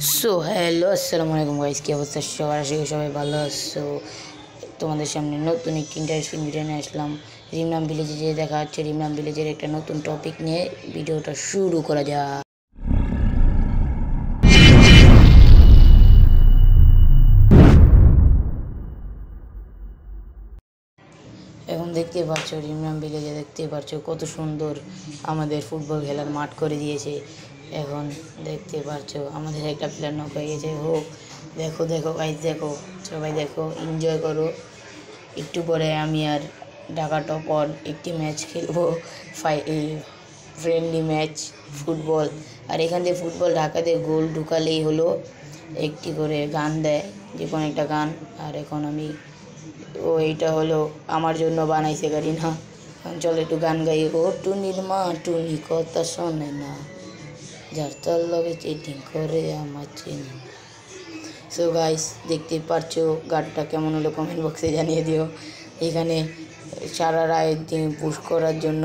So hello, আসসালামু আলাইকুম guys, কি অবস্থা সবার? আশা করি সবাই ভালো আছো। তোমাদের সামনে নতুন একটি ইন্টারেস্টিং ভিডিও নিয়ে আসলাম। রিমনাম ভিলেজে যে দেখা হচ্ছে, রিমনাম ভিলেজের একটা নতুন টপিক নিয়ে ভিডিওটা শুরু করা যাক। এখন দেখতে পাচ্ছ রিমনাম ভিলেজে দেখতে পাচ্ছ কত সুন্দর আমাদের ফুটবল খেলার মাঠ করে দিয়েছে। এখন দেখতে পাচ্ছ আমাদের একটা প্লেয়ার নক হয়ে গেছে। হোক, দেখো দেখো গাইস, দেখো সবাই, দেখো এনজয় করো। একটু পরে আমি আর ঢাকা টপ অন একটি ম্যাচ খেলবো, ফ্রেন্ডলি ম্যাচ ফুটবল। আর এখান থেকে ফুটবল ঢাকাতে গোল ঢুকালেই হলো, একটি করে গান দেয়, যে কোনো একটা গান। আর এখন আমি এইটা হলো আমার জন্য বানাইছে গাড়ি না। চলো একটু গান গাই। ও টুনির মা টুনি কথা শোনে না, যার তার লগে চিটিং করে আমার চিনি। সো গাইস, দেখতে পারছো গানটা কেমন হলো কমেন্ট বক্সে জানিয়ে দিও। এখানে সারা রাত পুশ করার জন্য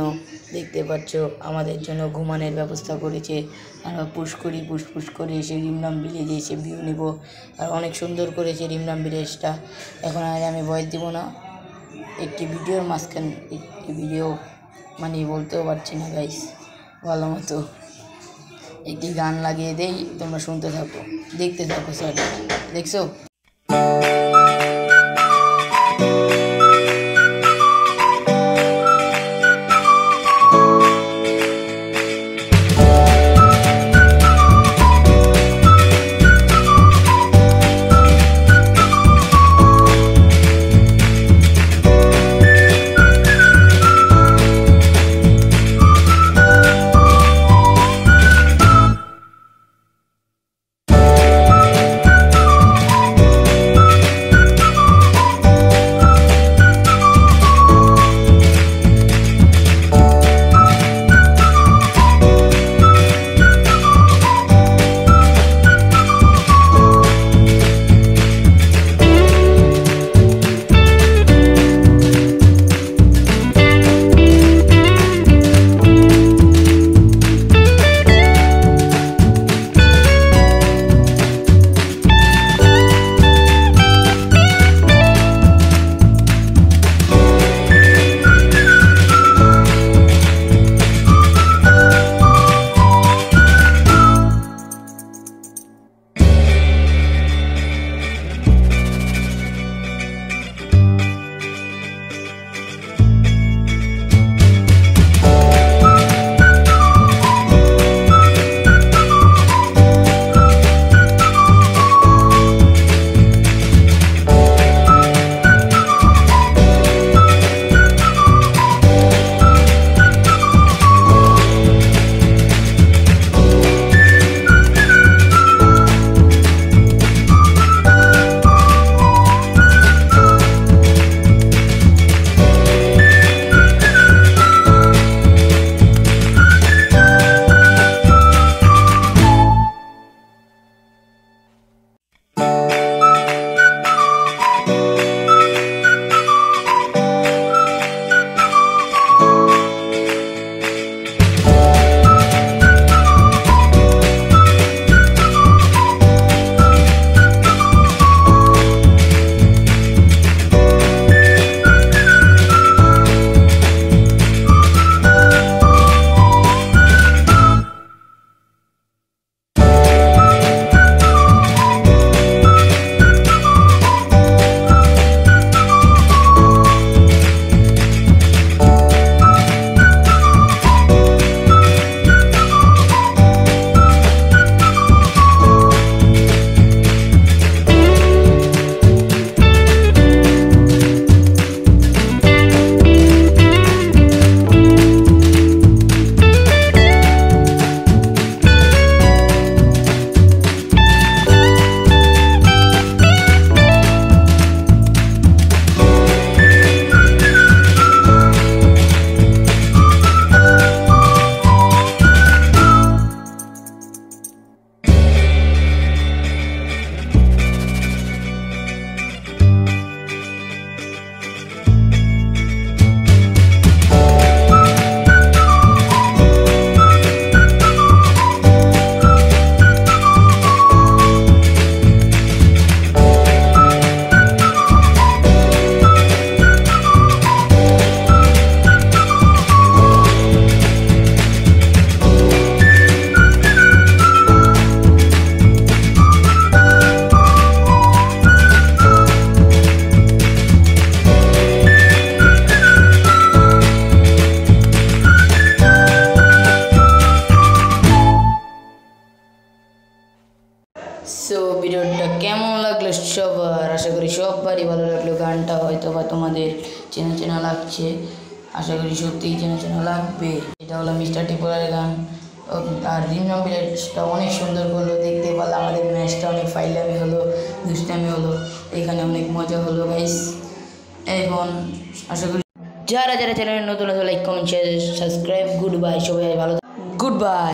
দেখতে পাচ্ছ আমাদের জন্য ঘুমানোর ব্যবস্থা করেছে। আমরা পুশ করে এসে রিমনাম ভিলেজে এসে ভিউ নিব। আর অনেক সুন্দর করেছে রিমনাম ভিলেজটা। এখন আর আমি ভয়েস দিব না, একটি ভিডিওর মাঝখানে একটি ভিডিও মানে বলতেও পারছি না গাইস ভালো মতো, একটি গান লাগিয়ে দেই, তোমরা শুনতে থাকো, দেখতে থাকো। সরি, দেখছো? সো ভিডিওটা কেমন লাগলো সবার, আশা করি সবারই ভালো লাগলো। গানটা হয়তো বা তোমাদের চেনা চেনা লাগছে, আশা করি সত্যিই চেনা চেনা লাগবে। এটা হলো মিস্টার টিপোলারের গান। আর রিমঝম ভিলেজটা অনেক সুন্দর করলো, দেখতে পারলো আমাদের ম্যাচটা অনেক ফাইলামি হলো, দুষ্টামি হলো, এখানে অনেক মজা হলো গাইস। এখন আশা করি যারা যারা চ্যানেলে নতুন like comment share subscribe. Good bye, সবাই ভালো, গুড বাই।